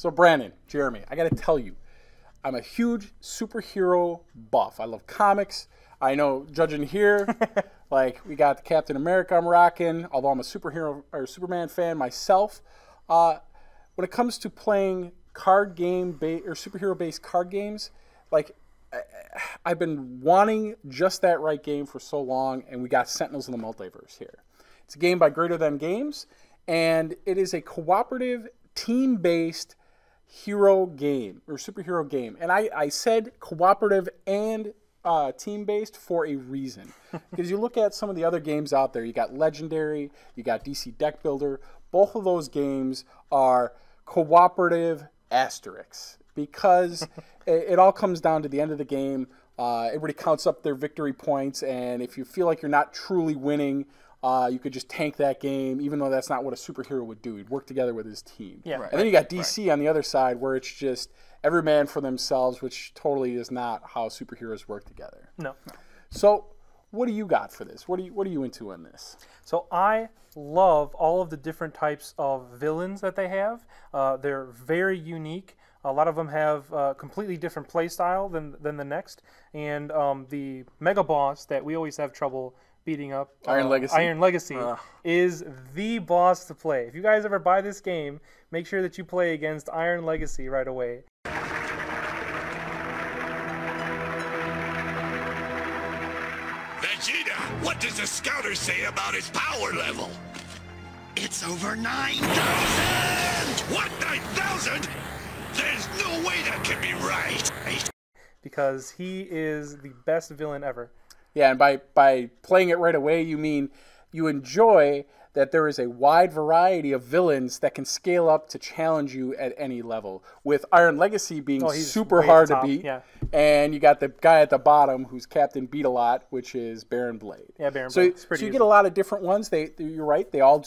So Brandon, Jeremy, I got to tell you, I'm a huge superhero buff. I love comics. I know, judging here, like we got the Captain America I'm rocking, although I'm a superhero or Superman fan myself. When it comes to playing card game or superhero based card games, like I've been wanting just that right game for so long, and we got Sentinels in the Multiverse here. It's a game by Greater Than Games, and it is a cooperative, team-based hero game or superhero game. And I said cooperative and team-based for a reason. Because you look at some of the other games out there, you got Legendary, you got DC Deck Builder. Both of those games are cooperative asterisks because it all comes down to the end of the game. Everybody counts up their victory points, and if you feel like you're not truly winning, you could just tank that game, even though that's not what a superhero would do. He'd work together with his team. Yeah. Right. And then you got DC on the other side, where it's just every man for themselves, which totally is not how superheroes work together. No. So what do you got for this? What are you into on this? So I love all of the different types of villains that they have. They're very unique. A lot of them have completely different play style than the next. And the mega boss that we always have trouble beating up, Iron Legacy, is the boss to play. If you guys ever buy this game, make sure that you play against Iron Legacy right away. Vegeta, what does the scouter say about his power level? It's over 9,000! What, 9,000? There's no way that can be right. Because he is the best villain ever. Yeah, and by playing it right away, you mean you enjoy that there is a wide variety of villains that can scale up to challenge you at any level. With Iron Legacy being super hard to beat, and you got the guy at the bottom who's Captain Beat-A-Lot, which is Baron Blade. Yeah, Baron Blade. So you get a lot of different ones. You're right. They all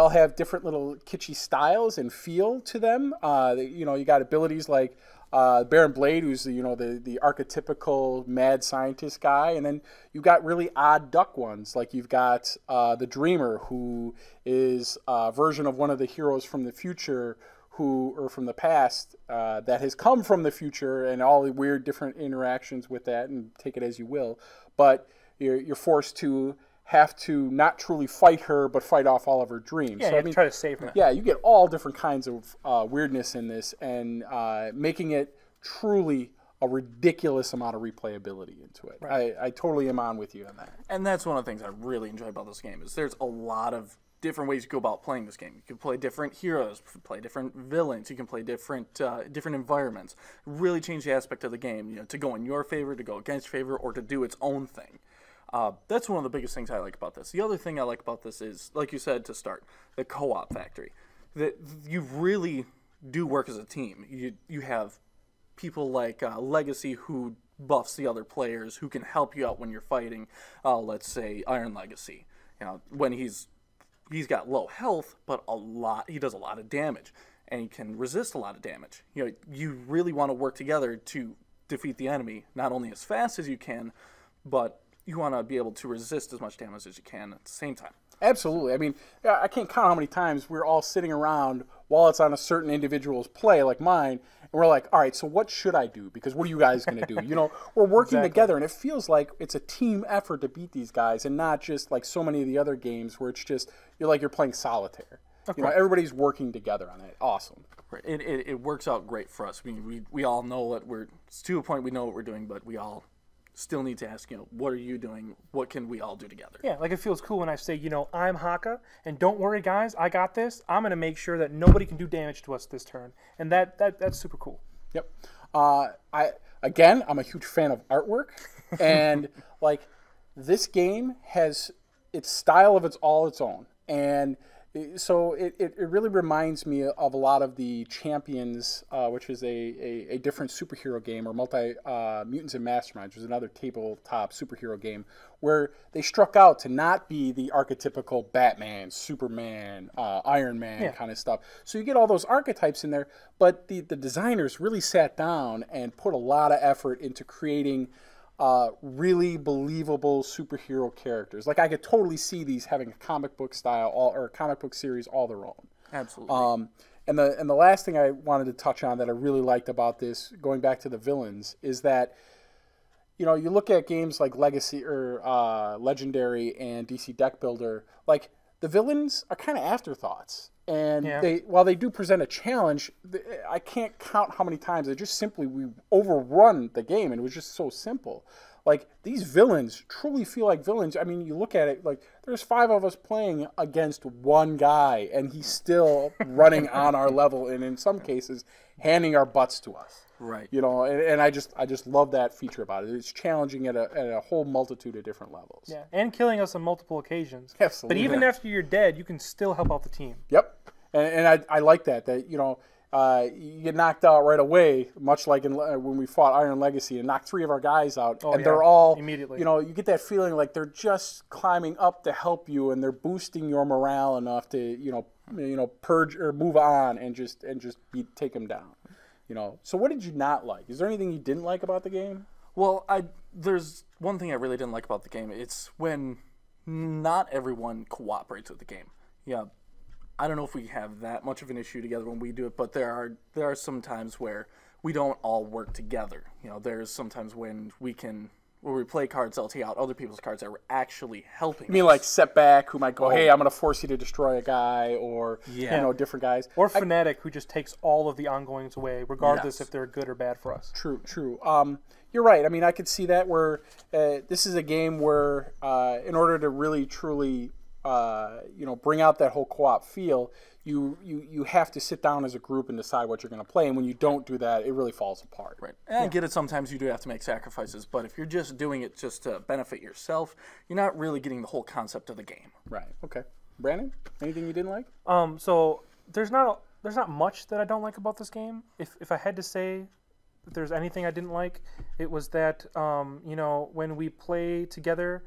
have different little kitschy styles and feel to them. You got abilities like Baron Blade, who's the archetypical mad scientist guy, and then you've got really odd duck ones, like you've got the Dreamer, who is a version of one of the heroes from the future, or from the past, that has come from the future, and all the weird different interactions with that, and take it as you will. But you're forced to have to not truly fight her, but fight off all of her dreams. Yeah, so, try to save her. Yeah, you get all different kinds of weirdness in this, and making it truly a ridiculous amount of replayability into it. Right. I totally am on with you on that. And that's one of the things I really enjoy about this game is there's a lot of different ways you go about playing this game. You can play different heroes, play different villains, you can play different different environments. Really change the aspect of the game, to go in your favor, to go against your favor, or to do its own thing. That's one of the biggest things I like about this. The other thing I like about this is, like you said to start, the co-op factory. That you really do work as a team. You have people like Legacy who buffs the other players, who can help you out when you're fighting. Let's say Iron Legacy. When he's got low health, but he does a lot of damage, and he can resist a lot of damage. You really want to work together to defeat the enemy, not only as fast as you can, but you want to be able to resist as much damage as you can at the same time. Absolutely. I mean, I can't count how many times we're all sitting around while it's on a certain individual's play, like mine, and we're like, all right, so what should I do? Because what are you guys going to do? We're working together, and it feels like it's a team effort to beat these guys, and not just like so many of the other games where it's just, you're playing solitaire. Everybody's working together on it. Awesome. It works out great for us. We all know that it's to a point we know what we're doing, but we all still need to ask, what are you doing? What can we all do together? Yeah, like it feels cool when I say, I'm Haka, and don't worry, guys, I got this. I'm going to make sure that nobody can do damage to us this turn. And that's super cool. Yep. I'm a huge fan of artwork, and like this game has its style of its own. And so it really reminds me of a lot of the Champions, which is a different superhero game, or Mutants and Masterminds, which is another tabletop superhero game, where they struck out to not be the archetypical Batman, Superman, Iron Man kind of stuff. So you get all those archetypes in there, but the designers really sat down and put a lot of effort into creating really believable superhero characters. Like I could totally see these having a comic book style or a comic book series all their own. Absolutely. And the last thing I wanted to touch on that I really liked about this, going back to the villains, is that, you know, you look at games like Legacy or Legendary and DC Deck Builder, like the villains are kind of afterthoughts. And while they do present a challenge, I can't count how many times they just simply we overrun the game, and it was just so simple. Like, these villains truly feel like villains. I mean, you look at it, like, there's 5 of us playing against one guy, and he's still running on our level, and in some cases, handing our butts to us. Right. You know, and I just love that feature about it. It's challenging at a whole multitude of different levels. Yeah, and killing us on multiple occasions. Absolutely. But even after you're dead, you can still help out the team. Yep. And I like that, you know, you get knocked out right away, much like when we fought Iron Legacy and knocked 3 of our guys out. And they're all, immediately. You know, you get that feeling like they're just climbing up to help you, and they're boosting your morale enough to, you know, purge or move on and just take them down. You know, so what did you not like? Is there anything you didn't like about the game? Well, there's one thing I really didn't like about the game. It's when not everyone cooperates with the game. Yeah, I don't know if we have that much of an issue together when we do it, but there are some times where we don't all work together. You know, there's sometimes when we play cards that'll take out other people's cards that were actually helping. You mean like Setback, who might go, hey, I'm going to force you to destroy a guy, or, you know, different guys. Or Fnatic, who just takes all of the ongoings away, regardless if they're good or bad for us. True. You're right. I mean, I could see that where this is a game where in order to really, truly, you know, bring out that whole co-op feel, you have to sit down as a group and decide what you're going to play. And when you don't do that, it really falls apart. Right. And I get it. Sometimes you do have to make sacrifices. But if you're just doing it just to benefit yourself, you're not really getting the whole concept of the game. Right. Okay. Brandon, anything you didn't like? So there's not much that I don't like about this game. If I had to say if there's anything I didn't like, it was that you know, when we play together,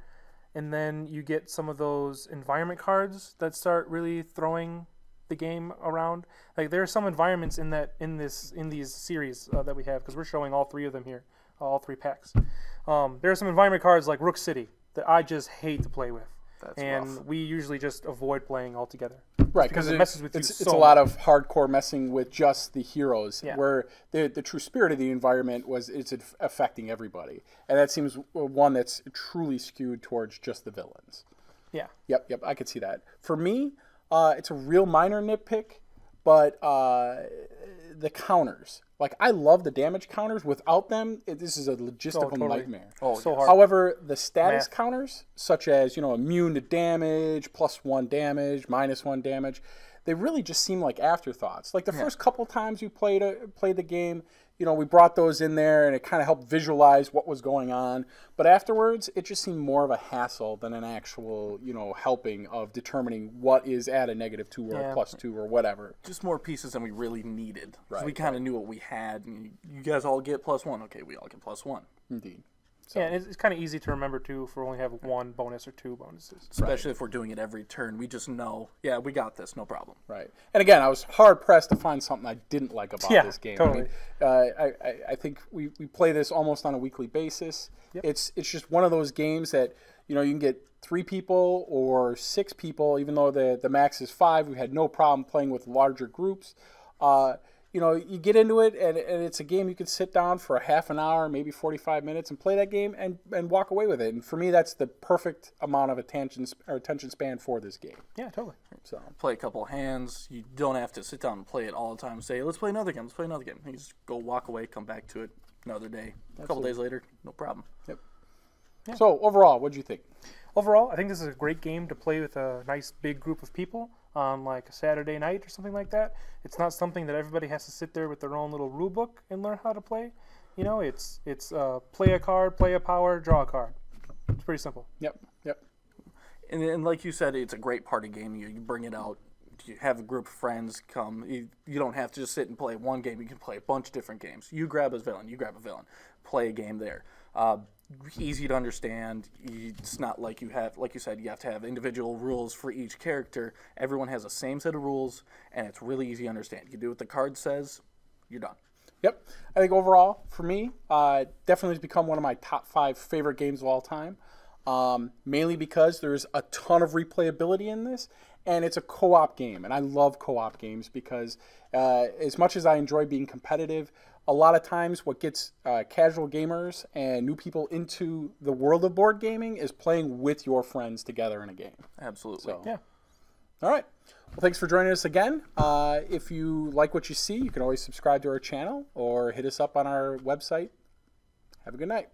and then you get some of those environment cards that start really throwing the game around. Like, there are some environments in these series that we have, because we're showing all 3 of them here, all 3 packs. There are some environment cards like Rook City that I just hate to play with. That's and rough. we usually just avoid playing altogether. Right, because it messes with you it's so a lot much. of hardcore messing with just the heroes, Yeah. where the true spirit of the environment it's affecting everybody. And that seems one that's truly skewed towards just the villains. Yeah. Yep, I could see that. For me, it's a real minor nitpick, but the counters. Like, I love the damage counters. Without them, this is a logistical nightmare. Oh, so hard. However, the status counters, such as, you know, immune to damage, +1 damage, -1 damage, they really just seem like afterthoughts. Like, the first couple times you played the game, you know, we brought those in there, and it kind of helped visualize what was going on. But afterwards, it just seemed more of a hassle than an actual, you know, helping of determining what is at a -2 or a +2 or whatever. Just more pieces than we really needed. Right, We kind of knew what we had, and you guys all get +1. Okay, we all get +1. Indeed. Yeah, and it's kind of easy to remember, too, if we only have 1 bonus or 2 bonuses. Especially if we're doing it every turn. We just know, yeah, we got this, no problem. Right. And again, I was hard-pressed to find something I didn't like about this game. Totally. I mean, I think we play this almost on a weekly basis. Yep. It's just one of those games that, you know, you can get 3 people or 6 people, even though the max is 5. We had no problem playing with larger groups. You know, you get into it, and it's a game you can sit down for a half an hour, maybe 45 minutes, and play that game and walk away with it. And for me, that's the perfect amount of attention span for this game. Yeah, totally. So Play a couple hands. You don't have to sit down and play it all the time and say, let's play another game, let's play another game. You just go walk away, come back to it another day. A couple days later, no problem. Yep. Yeah. So overall, what do you think? Overall, I think this is a great game to play with a nice big group of people on like a Saturday night or something like that. It's not something that everybody has to sit there with their own little rule book and learn how to play. You know, it's play a card, play a power, draw a card. It's pretty simple. Yep. And like you said, it's a great party game. You bring it out. You have a group of friends come. You don't have to just sit and play one game. You can play a bunch of different games. You grab a villain. You grab a villain. Play a game there. Easy to understand. It's not like you said, you have to have individual rules for each character. Everyone has the same set of rules, and it's really easy to understand. You do what the card says, you're done. Yep. I think overall, for me, definitely has become one of my top 5 favorite games of all time. Mainly because there's a ton of replayability in this, and it's a co-op game. And I love co-op games because as much as I enjoy being competitive, a lot of times what gets casual gamers and new people into the world of board gaming is playing with your friends together in a game. Absolutely. So, Yeah. all right. Well, thanks for joining us again. If you like what you see, you can always subscribe to our channel or hit us up on our website. Have a good night.